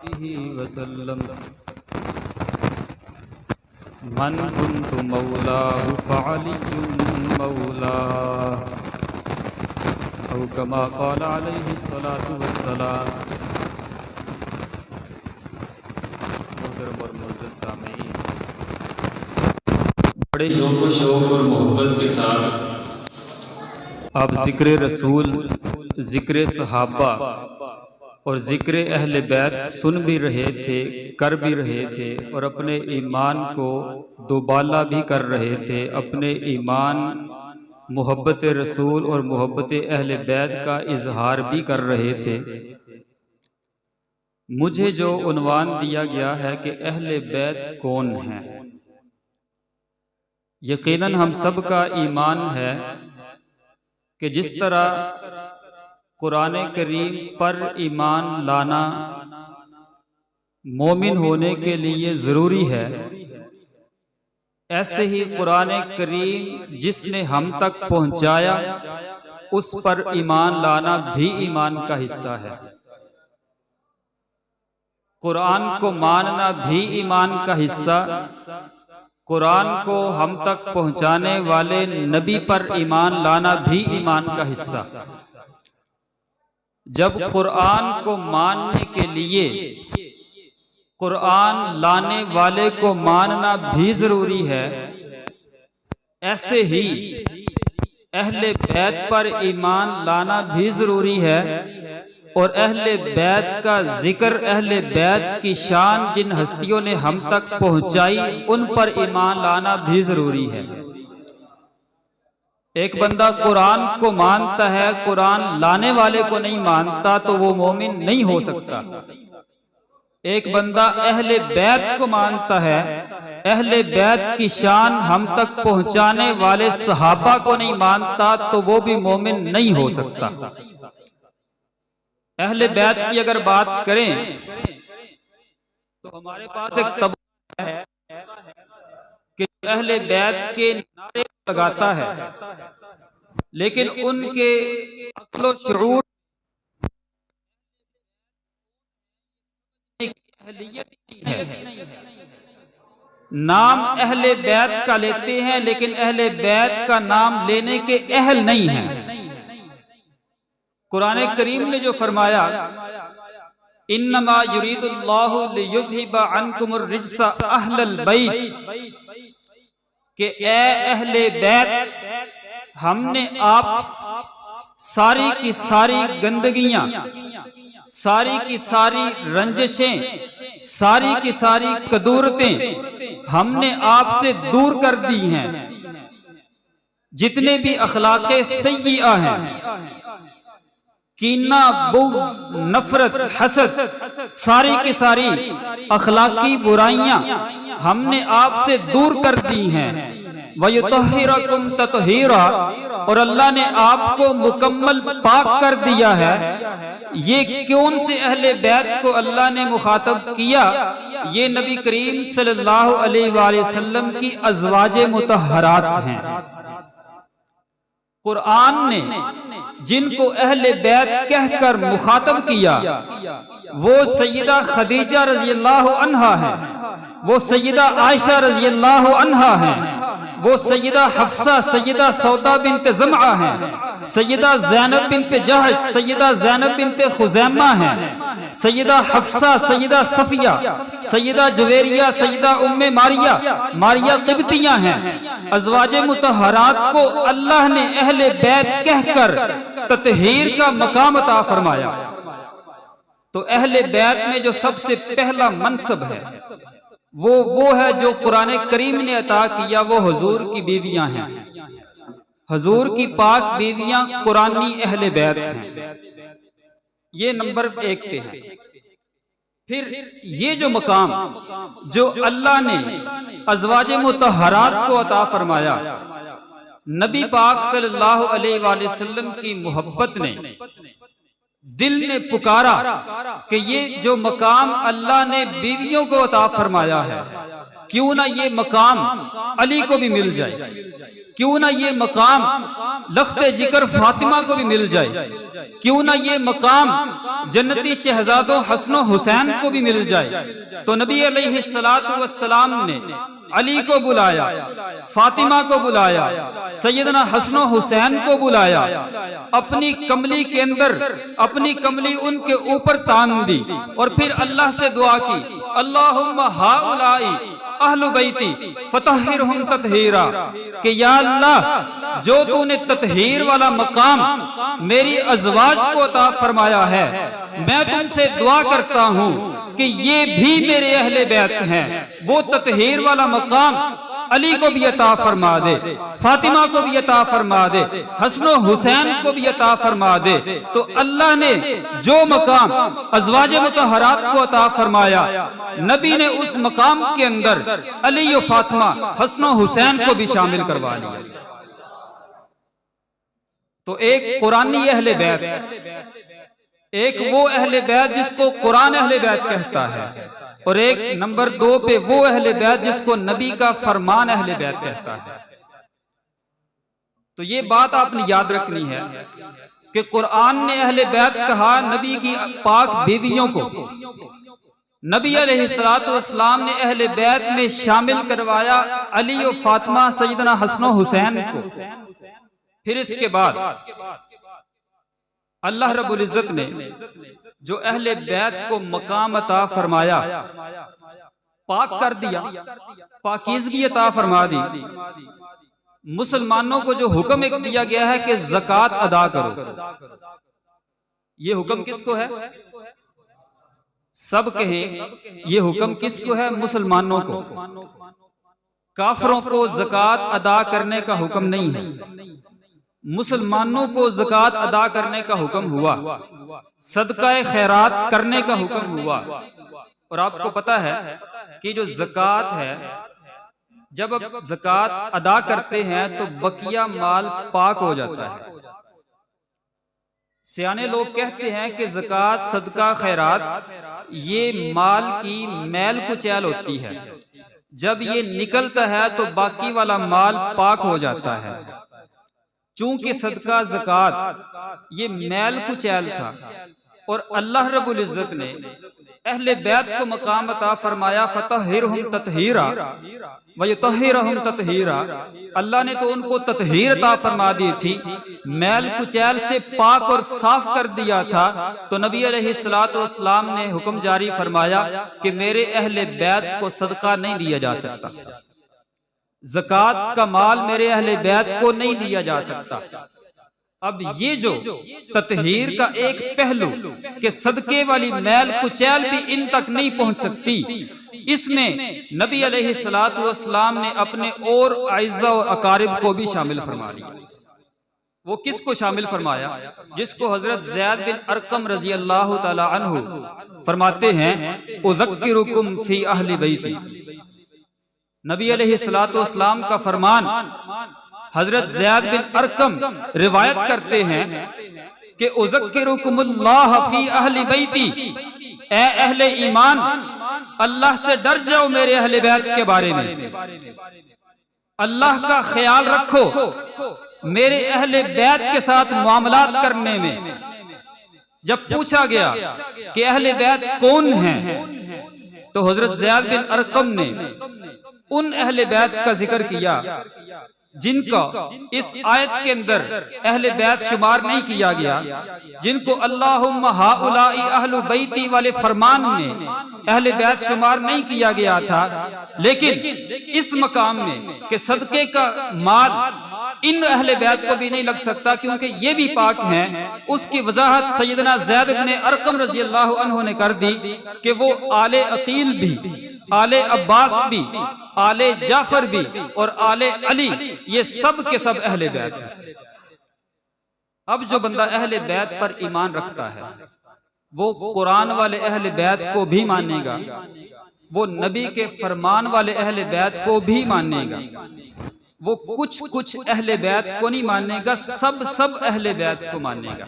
वसल्लम मन कुन्तु मौलाहु फ़अलियुन मौलाह औ कमा क़ाल अलैहि सलातु वस्सलाम। मोहतरम और मुअज़्ज़ज़ सामीईन, बड़े शौक़ और मोहब्बत के साथ आप ज़िक्र रसूल, ज़िक्र सहाबा और ज़िक्र अहले बैत सुन भी रहे थे, कर भी रहे थे और अपने ईमान को दोबाला भी कर रहे थे। अपने ईमान, मोहब्बत रसूल और मोहब्बत अहले बैत का इजहार भी कर रहे थे। मुझे जो उन्वान दिया गया है कि अहले बैत कौन है, यकीनन हम सब का ईमान है कि जिस तरह कुरान करीम पर ईमान लाना मोमिन होने के लिए ज़रूरी है, ऐसे ही कुरान करीम जिसने हम तक पहुंचाया उस पर ईमान लाना भी ईमान का हिस्सा है। कुरान को मानना भी ईमान का हिस्सा, कुरान को हम तक पहुंचाने वाले नबी पर ईमान लाना भी ईमान का हिस्सा। जब कुरान को मानने के लिए कुरान लाने वाले को मानना भी जरूरी है, ऐसे ही अहले बैत पर ईमान लाना भी जरूरी है और अहले बैत का जिक्र, अहले बैत की शान जिन हस्तियों ने हम तक पहुंचाई उन पर ईमान लाना भी जरूरी है। एक बंदा कुरान को मानता है, कुरान लाने वाले को नहीं मानता, तो वो मोमिन नहीं हो सकता। एक बंदा अहले बैत को मानता है, अहले बैत की शान हम तक पहुंचाने वाले सहाबा को नहीं मानता, तो वो भी मोमिन नहीं हो सकता। अहले बैत की अगर बात करें तो हमारे पास एक तबका है कि अहले बैत के नारे लगाता है, लेकिन उनके अक्ल शऊर नाम अहले बैत का लेते हैं, लेकिन अहले बैत का नाम लेने के अहल नहीं है। कुरान करीम ने जो फरमाया, इन्नमा युरीदुल्लाहु लियुज़हिबा अन्कुमुर रिज्सा अहलल बैत, कि ए अहले बैत, हमने आप सारी की सारी गंदगियां, सारी की सारी रंजिशें, सारी की सारी कदूरतें हमने आपसे दूर कर दी हैं। जितने भी अखलाके सय्यिआ हैं, कीना, बुग़्ज़, नफरत, हसद, सारी की सारी अखलाकी बुराइयां हमने आपसे दूर कर दी हैं। वयुतहिरकुम ततहीरा, और अल्लाह ने आपको मुकम्मल पाक कर दिया है। ये कौन से अहले बैत को अल्लाह ने मुखातब किया? ये नबी करीम सल्लल्लाहु अलैहि वसल्लम की अज़वाजे मुतहहरात हैं। कुरान ने जिनको अहले बैत कहकर मुखातब किया वो सैयदा खदीजा रज़ियल्लाहु अन्हा है, वो सैयदा आयशा रज़ियल्लाहु अन्हा है, वो सैयदा हफ्सा, सैयदा सौदा बिन्त ज़मआ है, सैयदा ज़ैनब बिन्त जहश, सैयदा ज़ैनब बिन्त खुज़ैमा है, सैयदा हफ्सा, सैयदा सफिया, सैयदा जुवेरिया, सैयदा उम्मे मारिया, मारिया क़िब्तियाँ हैं। अज़वाजे मुतहहरात को अल्लाह ने अहले बैत कहकर ततहीर का मकाम अता फरमाया। तो अहले बैत में जो सबसे पहला मनसब है वो है जो कुरान करीम ने अता किया, वो हुजूर की बीवियां हैं। हुजूर की पाक बीवियां कुरानी अहले बैत हैं। ये नंबर 1 पे है। फिर ये जो मकाम जो अल्लाह ने अज़वाजे मुतहहरात को अता फरमाया, नबी पाक सल्लल्लाहु अलैहि वसल्लम की मोहब्बत ने, दिल ने पुकारा कि ये जो मकाम अल्लाह ने बीवियों को अता फरमाया है, क्यों ना ये मकाम अली को भी मिल जाए, क्यों ना ये मकाम लख्ते जिक्र फातिमा को भी मिल जाए, क्यों ना ये मकाम जन्नती शहजादों हसन हुसैन को भी मिल जाए। तो नबी अलैहिस्सलातु वस्सलाम ने अली को बुलाया, फातिमा को बुलाया, सैयदना हसन हुसैन को बुलाया, अपनी कमली के अंदर अपनी कमली उनके ऊपर तान दी और फिर अल्लाह से दुआ की, अल्लाहुम्मा हाउलाई अहलु बैती फतहिरहुम ततहीरा, कि या अल्लाह जो तूने ततहीर वाला मकाम मेरी अज़वाज को अता फरमाया है, मैं तुमसे दुआ करता हूँ कि ये भी मेरे अहले बैत हैं, वो ततहीर वाला मकाम अली को भी अता फरमा दे, फातिमा को भी अता फरमा दे, हसन हुसैन को भी अता फरमा दे। तो अल्लाह ने जो मकाम अज़वाज मुतहरात को अता फरमाया, नबी ने उस मकाम के अंदर अली और फातिमा हसन हुसैन को भी शामिल करवा लिया। तो एक कुरानी अहले बैत, एक वो अहले बैत जिसको कुरान अहले बैत कहता है, और एक नंबर 2 पे वो अहले बैत जिसको नबी का फरमान अहले बैत कहता है। तो ये बात आपने याद रखनी है कि कुरान ने अहले बैत कहा नबी की पाक बीवियों को, नबी अलैहिस्सलातु वस्सलाम ने अहले बैत में शामिल करवाया अली और फातिमा सैयदना हसन हुसैन को। फिर इसके बाद अल्लाह रब्बुल इज्जत ने जो अहले बैत को मकाम अता फरमाया, पाक कर दिया, पाकीज़गी अता फरमा दी। मुसलमानों को जो हुक्म एक दिया गया है कि ज़कात अदा करो, ये हुक्म किसको है? सब कहें ये हुक्म किसको है? मुसलमानों को। काफिरों को ज़कात अदा करने का हुक्म नहीं है, मुसलमानों को ज़कात अदा करने का हुक्म हुआ, सदका खैरात करने का हुक्म हुआ। और आपको पता है कि जो ज़कात है, जब आप ज़कात अदा करते हैं तो बकिया माल पाक हो जाता है। सियाने लोग कहते हैं कि ज़कात सदका खैरात ये माल की मैल कुचैल होती है, जब ये निकलता है तो बाकी वाला माल पाक हो जाता है। चूंकि सदका ज़कात ये मैल कुचैल था और अल्लाह रब्बुल इज्जत ने अहले बैत को मकाम अता फरमाया, फतहिरहुम ततहीरा व युतहिरहुम ततहीरा। अल्लाह ने तो उनको ततहीर अता फरमा दी थी, मैल कुचैल से पाक और साफ कर दिया था। तो नबी अलैहिस्सलातु वस्सलाम ने हुक्म जारी फरमाया कि मेरे अहले बैत को सदका नहीं दिया जा सकता, ज़कात का माल मेरे अहले बैत को नहीं दिया जा सकता। अब ये जो ततहीर का एक पहलू कि सदके वाली मैल कुचैल भी इन तक नहीं पहुंच सकती, इसमें नबी अलैहिस्सलातु वस्सलाम ने अपने और आइज़ा और अकारिब को भी शामिल फरमा दिया। वो किसको शामिल फरमाया? जिसको हजरत ज़ैद बिन अरकम रज़ी अल्लाह तआला अन्हु फरमाते हैं, उज़क्किरुकुम फी अहली बैती। नबी अलैहिस्सलातु वस्सलाम का फरमान हजरत ज़ैद बिन अरकम रिवायत करते हैं कि उज़क्किरुकुमुल्लाह फी अहली बैती, ए अहले ईमान अल्लाह से डर जाओ मेरे अहले बैत के बारे में, अल्लाह का ख्याल रखो मेरे अहले बैत के साथ मामलात करने में। जब पूछा गया कि अहले बैत कौन हैं, तो हजरत ज़ैद बिन अरकम ने उन अहले बैत का जिक्र किया जिनका इस आयत के अंदर अहले बैत शुमार नहीं किया गया, जिनको अल्लाहुम्मा हाउलाई अहलु बैती वाले फरमान में अहले बैत शुमार नहीं किया गया था। लेकिन इस मकाम में कि सदके का माल इन अहले बैत को भी नहीं लग सकता क्योंकि ये भी पाक हैं, उसकी वजाहत सैयदना ज़ैद इब्न अरकम रज़ी अल्लाह अन्हु ने कर दी कि वो आले अकील भी, आले अब्बास भी, आले जाफर भी और आले अली, ये सब के सब अहले बैत हैं। अब जो बंदा अहले बैत पर ईमान रखता है वो कुरान वाले अहले बैत को भी मानेगा, वो नबी के फरमान वाले अहले बैत को भी मानेगा, वो कुछ कुछ अहले बैत को नहीं मानेगा, सब अहले बैत को मानेगा।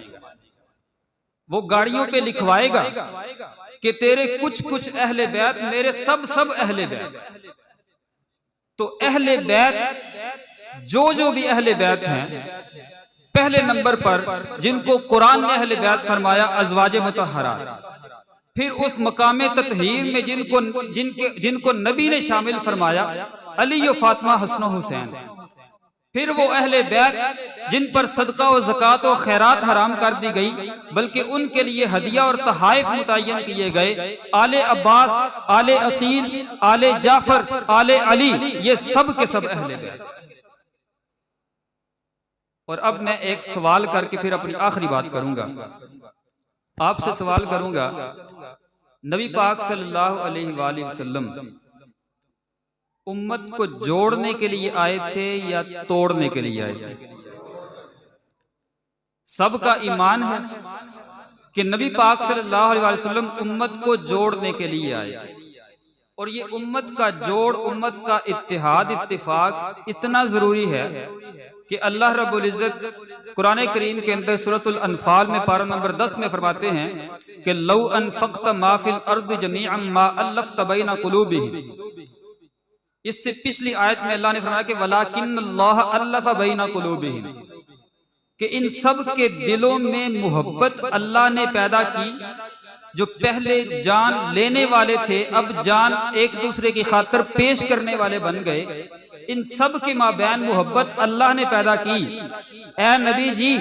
वो गाड़ियों पे लिखवाएगा कि तेरे कुछ कुछ अहले बैत मेरे सब अहले बैत। तो अहले बैत जो भी अहले बैत हैं, पहले नंबर पर जिनको कुरान ने अहले बैत फरमाया अज़वाज मुतहरा, फिर उस मकाम ततहीर में जिनको नबी ने शामिल फरमाया अली और फातिमा हसन हुसैन, फिर वो अहले बैत जिन पर सदका और ज़कात और खैरात हराम कर दी गई, बल्कि उनके लिए हदिया और तहाइफ मुतय्यन किए गए, आले अब्बास, आले अकील, आले जाफर, आले अली, ये सब के सब अहले बैत। और अब मैं एक सवाल करके फिर अपनी आखिरी बात करूंगा। आपसे सवाल करूंगा, नबी पाक सल्लल्लाहु अलैहि वसल्लम उम्मत को जोड़ने के लिए आए थे या तोड़ने के लिए आए थे? सबका ईमान है कि नबी पाक सल्लल्लाहु अलैहि वसल्लम उम्मत को जोड़ने के लिए आए थे, और ये उम्मत का जोड़, उम्मत का इत्तिहाद, इत्तिफाक इतना जरूरी है कि अल्लाह रब्बुल इज्जत कुरान करीम के अंदर सूरतुल अनफाल में पारा नंबर 10 में फरमाते हैं कि लौ अनफक़्त मा फिल अर्द जमीअन मा अल्लफ़्त बैना क़ुलूबिहिम। इससे पिछली आयत में अल्लाह ने फरमाया कि वलाकिन्नल्लाह अल्लफ़ बैना क़ुलूबिहिम, कि इन सब के दिलों में मोहब्बत अल्लाह ने पैदा की। जो पहले जान लेने वाले थे अब जान एक दूसरे की खातिर पेश करने वाले बन गए। इन सब के माबैन मोहब्बत अल्लाह ने पैदा की। ऐ नबी जी,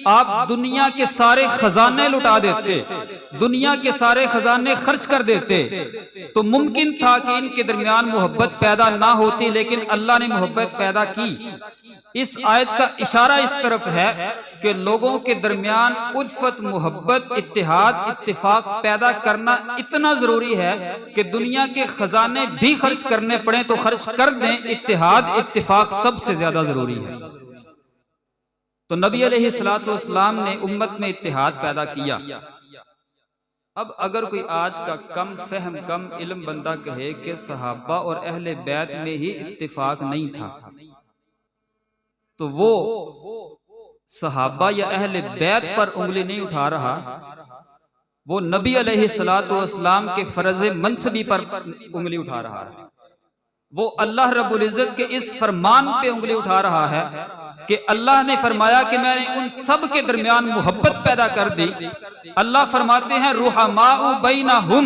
आप दुनिया के सारे खजाने लुटा देते, दुनिया के सारे खजाने खर्च कर देते, तो मुमकिन था कि इनके दरमियान मोहब्बत पैदा ना होती, लेकिन अल्लाह ने मोहब्बत पैदा की। इस आयत का इशारा इस तरफ है कि लोगों के दरमियान उल्फत, मोहब्बत, इत्तिहाद, इत्तिफाक पैदा करना इतना जरूरी है कि दुनिया के खजाने भी खर्च करने पड़े तो खर्च कर दें, इत्तिहाद, इत्तिफाक सबसे ज्यादा जरूरी है। तो नबी अलैहिस्सलातु वस्सलाम ने उम्मत में इत्तिहाद पैदा किया। अब अगर कोई आज का कम फहम, कम इल्म बंदा कहे कि सहाबा और अहले बैत में ही इत्तिफाक नहीं था, तो वो सहाबा या अहले बैत पर उंगली नहीं उठा रहा, वो नबी अलैहिस्सलातु वस्सलाम के फर्ज मनसबी पर उंगली उठा रहा है। वो अल्लाह रब्बुल इज्जत के इस फरमान पे उंगली उठा रहा है कि अल्लाह ने फरमाया कि मैंने उन सब के दरमियान मोहब्बत पैदा कर दी। अल्लाह फरमाते हैं रुहमाउ बैनहुम,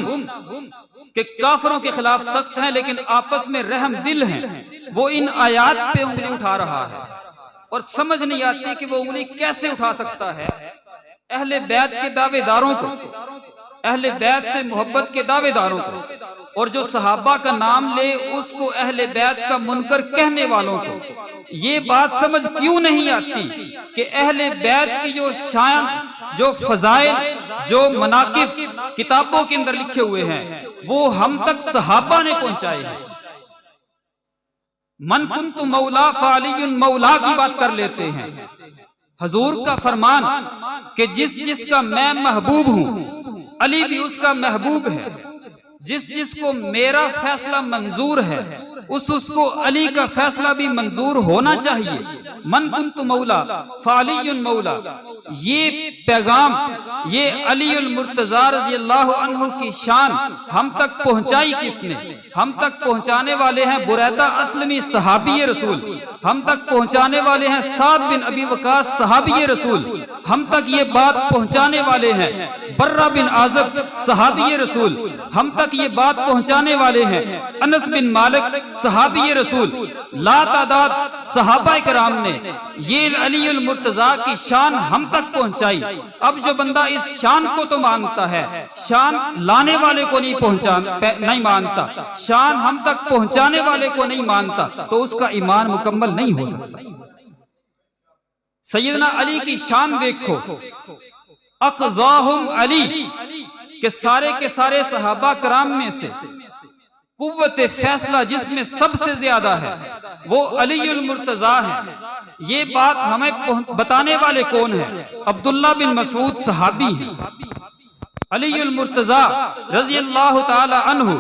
कि काफिरों के खिलाफ सख्त हैं लेकिन आपस में रहम दिल हैं। वो इन आयात पे उंगली उठा रहा है और समझ नहीं आती कि वो उंगली कैसे उठा सकता है। अहले बैत के दावेदारों को, अहले बैत से मोहब्बत के दावेदारों को, और जो सहाबा का नाम ले उसको अहले बैत का मुनकर कहने वालों को ये बात समझ क्यों नहीं आती कि अहले बैत की जो शान, जो फजाइल, जो मनाकिब किताबों के अंदर लिखे हुए हैं वो हम तक सहाबा ने पहुंचाए हैं। मन कुन्तु मौला फ़अलियुन मौला की बात कर लेते हैं। हजूर का फरमान कि जिस जिसका मैं महबूब हूं अली भी उसका महबूब है, जिस जिसको मेरा फैसला मंजूर है उसको अली का फैसला भी मंजूर होना चाहिए। मन कुन्तु मौला फ़अलियुन मौला, ये पैगाम, ये अलीउल मुर्तज़ा रज़ियल्लाहु अन्हु की शान हम तक पहुंचाई किसने? हम तक पहुंचाने वाले हैं बुरैदा अस्लमी सहाबी रसूल, हम तक पहुंचाने वाले हैं साद बिन अबी वकास सहाबी रसूल, हम तक ये बात पहुंचाने वाले हैं बर्रा बिन आज़ब सहाबी रसूल, हम तक ये बात पहुंचाने वाले हैं अनस बिन मालिक सहाबी रसूल। ला तादाद सहाबा कराम ने ये अलीउल मुर्तज़ा की शान हम तक पहुंचाई। अब जो बंदा इस शान को तो मानता है, शान लाने वाले को नहीं मानता, शान हम तक पहुंचाने वाले को नहीं मानता, तो उसका ईमान मुकम्मल नहीं हो सकता। सैयदना अली की शान देखो, अक़ज़ाहुम अली, के सारे सहाबा कराम में से कुव्वत फैसला जिसमें सबसे ज्यादा है वो अलीउल मुर्तज़ा है। ये बात हमें बताने वाले कौन है? अब्दुल्ला बिन मसूद सहाबी है। अलीउल मुर्तज़ा रज़ियल्लाहु ताला अन्हु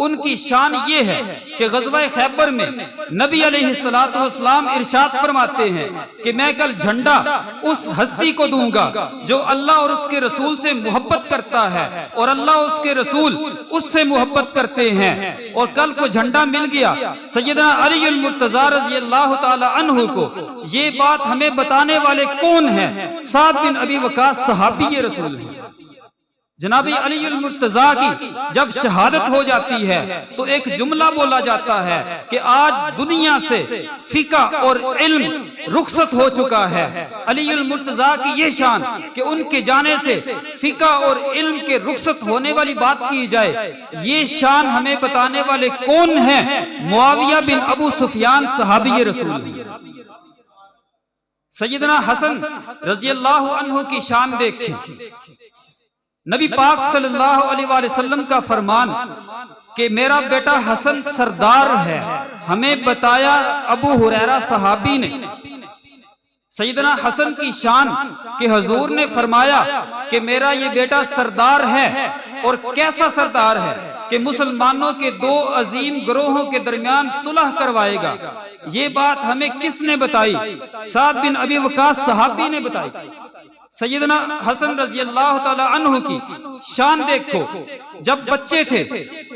उनकी शान ये है कि ग़ज़वा खैबर में नबी अलैहिस्सलातु वस्सलाम इरशाद फरमाते हैं कि मैं कल झंडा उस हस्ती को दूंगा जो अल्लाह और उसके रसूल से मोहब्बत करता है और अल्लाह और उसके रसूल उससे मोहब्बत करते हैं। और कल को झंडा मिल गया सैयदना अली अल मुर्तज़ा रज़ियल्लाहु ताला अन्हु को। ये बात हमें बताने वाले कौन हैं? साद बिन अबी वक़ास सहाबी रसूल हैं। जनाबी अली अल मुर्तज़ा की जब शहादत हो जाती है तो एक जुमला बोला जाता है कि आज दुनिया से फिका और इल्म रुखसत हो चुका है। अली अल मुर्तज़ा की ये शान कि उनके जाने से फिका और इल्म के रुखसत होने वाली बात की जाए, ये शान हमें बताने वाले कौन हैं? मुआविया बिन अबू सुफियान सहाबी रसूल। सैयदना हसन रज़ियल्लाहु अन्हु की शान देखें। नबी पाक सल्लल्लाहु अलैहि वसल्लम का फरमान कि मेरा बेटा हसन सरदार है, हमें बताया अबू हुरैरा सहाबी ने। सैयदना हसन की शान कि हुजूर ने फरमाया कि मेरा ये बेटा सरदार है। और कैसा सरदार है कि मुसलमानों के दो अजीम ग्रोहों के दरमियान सुलह करवाएगा। ये बात हमें किसने बताई? साद बिन अबी वक़ास सहाबी ने बताई। सैयदना हसन रज़ियल्लाहु ताला अन्हु की शान देखो। जब बच्चे थे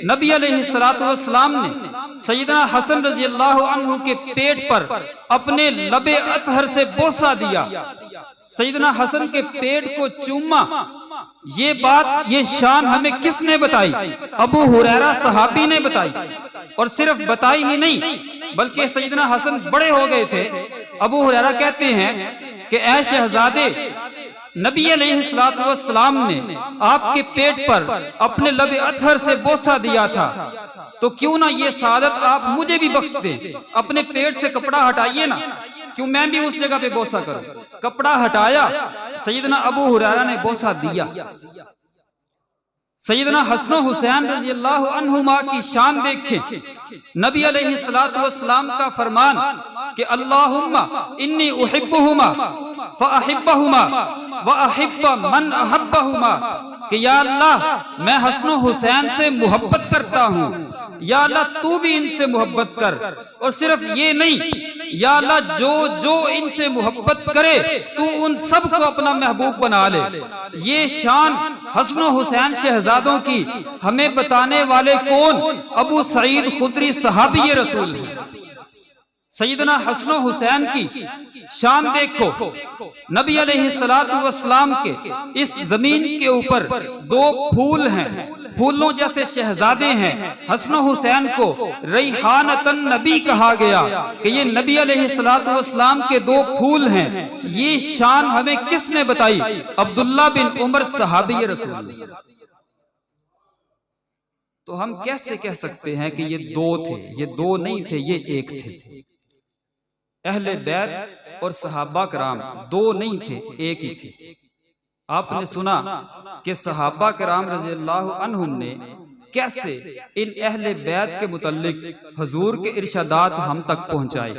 नबी अलैहिस्सलातु वस्सलाम ने सैयदना हसन रज़ियल्लाहु अन्हु के पेट पर अपने लबे अतहर से बोसा दिया, सैयदना हसन के पेट को चूमा। ये बात, ये शान हमें किसने बताई? अबू हुरैरा सहाबी ने बताई। और सिर्फ बताई ही नहीं बल्कि सैयदना हसन बड़े हो गए थे। अबू हुरैरा कहते हैं कि ऐ शहजादे, नबी अलैहिस्सलातु वस्सलाम ने आपके पेट पर अपने लबे अतहर से बोसा दिया था, तो क्यों ना ये सादत आप मुझे भी बख्श दें। अपने पेट से कपड़ा हटाइए ना, क्यों मैं भी उस जगह पे बोसा करूं। कपड़ा हटाया, सैयदना अबू हुरैरा ने बोसा दिया। सैयदना हसन हुसैन रज़ियल्लाहु अन्हुमा की शान देखें। नबी अलैहिस्सलातु वस्सलाम का फरमान कि अल्लाहुम्मा इन्नी उहिब्बुहुमा फ़अहिब्बहुमा व अहिब्ब मन अहब्बहुमा, कि या अल्लाह मैं हसन हुसैन से मोहब्बत करता हूँ, या अल्लाह तू भी इनसे मोहब्बत कर। और सिर्फ ये नहीं, या अल्लाह जो जो इनसे मोहब्बत करे तू उन सब को अपना महबूब बना ले। ये शान हसन हुसैन शहजादों की हमें बताने वाले कौन? अबू सईद खुदरी सहाबी रसूल। सैयदना हसन हुसैन की शान देखो। नबी अलैहिस्सलातु वस्सलाम के इस जमीन के ऊपर दो फूल हैं, फूलों जैसे शहजादे हैं। हसन हुसैन को रैहानतन नबी कहा गया कि ये नबी अलैहिस्सलातु वस्सलाम के दो फूल हैं। ये शान हमें किसने बताई? अब्दुल्ला बिन उमर सहाबी रसूल। तो हम कैसे कह सकते हैं कि ये दो थे? ये दो नहीं थे, ये एक थे। अहले बैत और सहाबा कराम दो नहीं थे, एक ही थे। आपने सुना कि सहाबा कराम रज़ियल्लाहु अन्हुम ने कैसे इन अहले बैत के मुतल्लिक हुजूर के इरशादात हम तक पहुंचाए,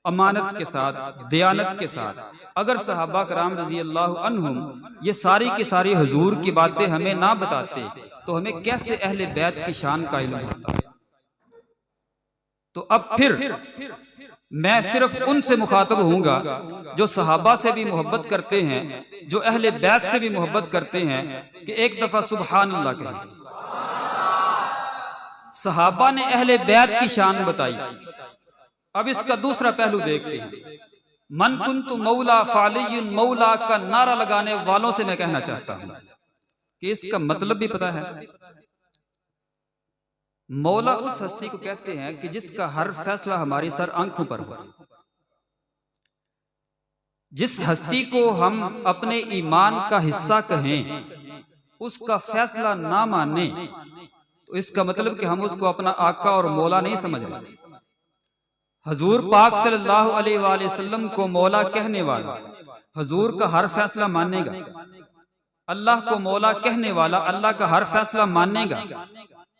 अमानत के साथ, दयानत के साथ। अगर सहाबा कराम रज़ियल्लाहु अन्हुम ये सारी की सारी हुजूर की बातें हमें ना बताते तो हमें कैसे अहले बैत की शान का इल्म होता? तो अब फिर मैं सिर्फ उनसे मुखातब होऊंगा जो सहाबा से भी मोहब्बत करते हैं, जो अहले बैत से भी मोहब्बत करते हैं, कि एक दफा सुबहान अल्लाह कहें। सहाबा ने अहले बैत की शान बताई। अब इसका दूसरा पहलू देखते हैं। मन कुन्तु मौला फालियुन मौला का नारा लगाने वालों से मैं कहना चाहता हूं कि इसका मतलब भी पता है। मौला उस हस्ती को कहते हैं कि जिसका हर फैसला हमारी सर आंखों पर हो। जिस हस्ती को हम अपने ईमान का हिस्सा कहें, उसका फैसला ना माने तो इसका मतलब कि हम उसको अपना आका और मौला नहीं समझ रहे। हुजूर पाक सल्लल्लाहु अलैहि वसल्लम को मौला कहने वाला हुजूर का हर फैसला मानेगा। अल्लाह को मौला कहने वाला अल्लाह का हर फैसला मानेगा।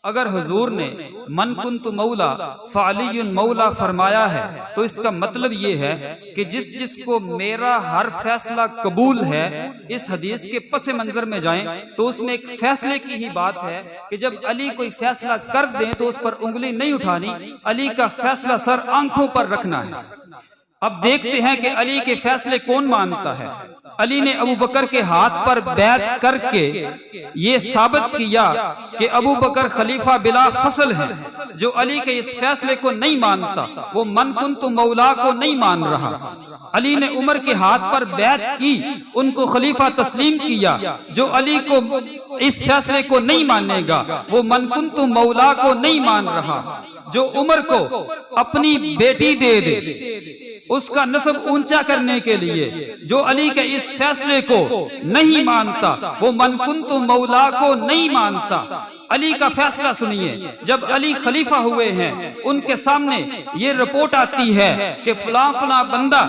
अगर हुजूर ने मन कुन्तु मौला फ़अलियुन मौला फरमाया है तो इसका मतलब ये है कि जिस को मेरा हर फैसला कबूल है, इस हदीस के पस मंजर में जाएं तो उसमें एक फैसले की ही बात है कि जब अली कोई फैसला कर दें तो उस पर उंगली नहीं उठानी, अली का फैसला सर आंखों पर रखना है। अब देखते हैं कि अली के फैसले कौन मानता है। अली ने अबू बकर के हाथ पर बैत करके ये साबित किया कि अबू बकर खलीफा बिला फसल है। जो अली के इस फैसले को नहीं मानता वो मन कुन्तु मौला को नहीं मान रहा। अली ने उमर के हाथ पर बैत की, उनको खलीफा तस्लीम किया। जो अली को इस फैसले को नहीं मानेगा वो मन कुन्तु मौला को नहीं मान रहा। जो उमर को अपनी बेटी दे दे उसका नस्ब ऊंचा करने के लिए जो अली के इस फैसले को नहीं मानता वो मन कुन्तु मौला को नहीं मानता। अली का फैसला सुनिए। जब अली खलीफा हुए हैं उनके सामने ये रिपोर्ट आती है कि फला फला बंदा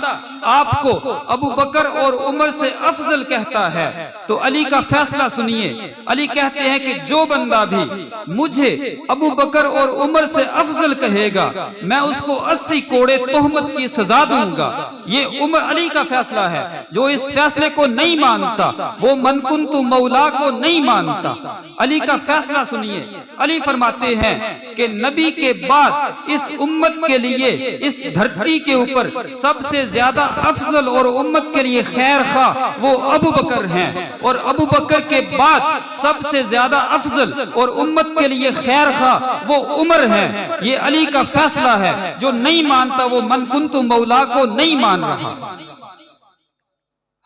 आपको अबू बकर और उमर से अफजल कहता है, तो अली का फैसला सुनिए। अली कहते हैं कि जो बंदा भी मुझे अबू बकर और उमर से अफजल कहेगा मैं उसको 80 कोड़े तोहमत की सजा दूंगा। ये उमर अली का फैसला है। जो इस फैसले को नहीं मानता वो मन कुन्तु मौला को नहीं मानता। अली का फैसला सुनिए। अली फरमाते हैं कि नबी के बाद इस उम्मत के लिए इस धरती के ऊपर सबसे ज्यादा अफजल और उम्मत के लिए खैर खा वो अबू बकर हैं, और अबू बकर के बाद सबसे ज्यादा अफजल और उम्मत के लिए खैर खा वो उमर हैं। ये अली का फैसला है। जो नहीं मानता वो मन कुन्तु मौला को नहीं मान रहा।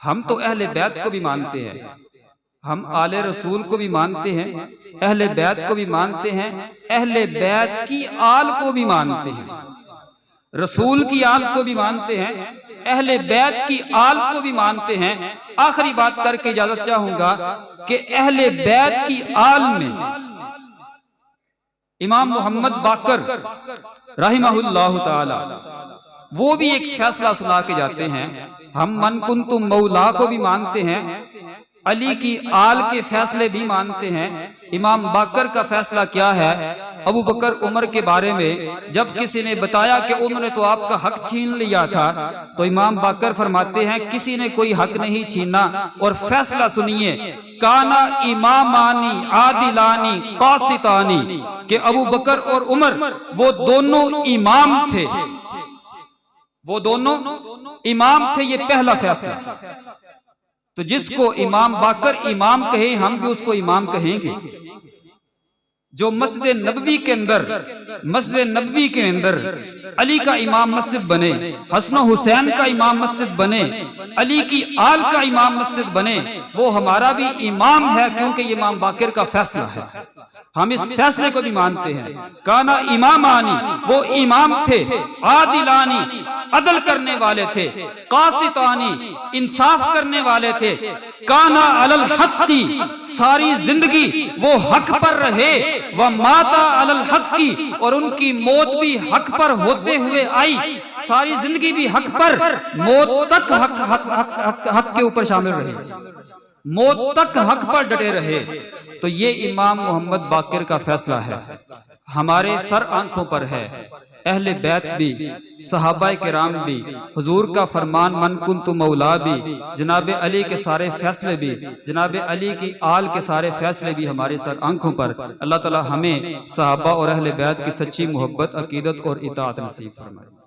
हम तो अहले बैत को भी मानते हैं, हम आले रसूल को भी मानते हैं, अहले बैत को भी मानते हैं, अहले बैत की आल को भी मानते हैं, रसूल की आल को भी मानते हैं, अहले बैत की आल को भी मानते हैं। आखिरी बात करके इजाजत चाहूंगा कि अहले बैत की आल में इमाम मोहम्मद बाकर रहमहुल्लाह ताला वो भी एक फैसला सुना के जाते हैं। हम मन कुन्तु मौला को भी मानते हैं, अली की आल के फैसले भी मानते हैं। इमाम बाकर का फैसला क्या है? अबू बकर उमर के बारे में जब किसी ने बताया कि उमर ने तो आपका हक छीन लिया था, तो इमाम बाकर फरमाते हैं किसी ने कोई हक नहीं छीना। और फैसला सुनिए, काना इमामानी आदिलानी कासितानी, कि अबू बकर और उमर वो दोनों इमाम थे, वो दोनों इमाम थे। ये पहला फैसला। तो जिसको इमाम बाकर इमाम कहे हम भी उसको इमाम कहेंगे। जो मस्जिद नबवी के अंदर, मस्जिद नबवी के अंदर अली का इमाम मस्जिद बने, हसन हुसैन का इमाम मस्जिद बने, अली की आल का इमाम मस्जिद बने, वो हमारा भी इमाम है, क्योंकि ये इमाम बाकर का फैसला है। हम इस फैसले को भी मानते हैं। काना इमामानी, वो इमाम थे, आदिलानी, अदल करने वाले थे, कासितानी, इंसाफ करने वाले थे, काना अलल हक्की, सारी जिंदगी वो हक पर रहे, वह माता अलल हक्की, और उनकी मौत भी हक पर होते हुए आई। सारी जिंदगी भी हक पर, मौत तक हक के ऊपर शामिल रहे, मौत तक हक पर डटे रहे। तो ये इमाम मोहम्मद बाकर का फैसला है, हमारे सर आंखों पर है। अहले बैत भी, सहाबाए किराम भी, हुजूर का फरमान मन कुन्तु मौला भी, जनाब अली के सारे फैसले भी, जनाब अली की आल के सारे फैसले भी हमारे सर आंखों पर। अल्लाह ताला हमें सहाबा और अहले बैत की सच्ची मोहब्बत, अकीदत और इताअत नसीब फरमाए।